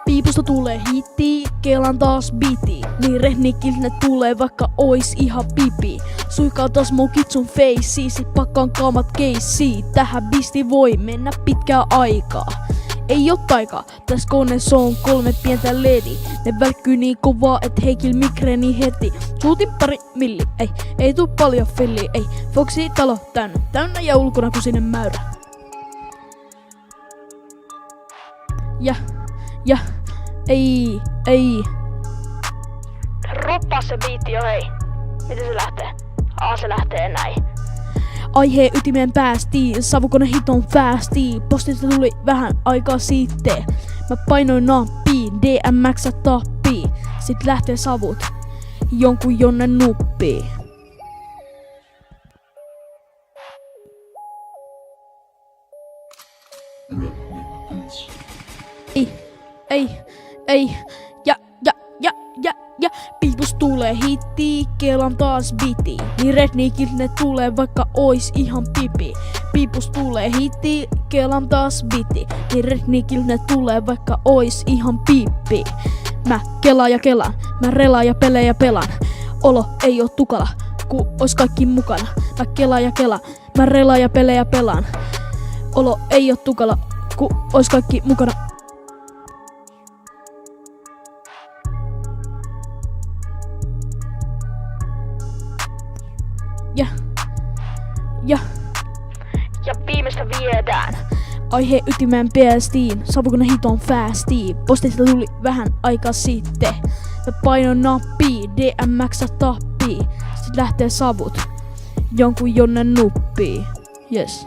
Piipusta tulee hitti, kelan taas biti. Niin rehnikiltä ne tulee vaikka ois ihan pipi. Suikaa taas mun kitsun feissi, sit pakkaan kaamat keissiin. Tähän bisti voi mennä pitkää aikaa. Ei oo taikaa, täs koneessa on 3 pientä ledi. Ne välkkyy niin kovaa, et heikil migreeni heti. Suutin pari milli, ei tuu paljon filli, ei. Foxy talo täynnä ja ulkona kun sinne mäyrä. Ja, ei. Roppaa se biitti jo, hei. Miten se lähtee? Se lähtee näin. Aiheen ytimeen päästiin, savukone hiton fäästi. Postista tuli vähän aikaa sitten. Mä painoin nappiin, DMX tappii. Sit lähtee savut, jonkun jonne nuppii. Ei. Ja. Piipus tulee hitti, kelan taas biti. Niin rednikiltä ne tulee vaikka ois ihan pipi. Piipus tulee hitti, kelan taas biti. Niin rednikiltä ne tulee vaikka ois ihan pippi. Mä kelaan ja kelaan, mä relaan ja pelejä pelaan. Olo ei oo tukala, ku ois kaikki mukana. Mä kelaan ja kelaan, mä relaan ja pelejä pelaan. Olo ei oo tukala, ku ois kaikki mukana. Ja viimeistä viedään. Aiheen ytimeen päästiin, savukone hiton fäästiin. Postista tuli vähän aikaa sitten. Mä painoin nappii, DMX tappii. Sit lähtee savut, jonkun jonne nuppii. Yes.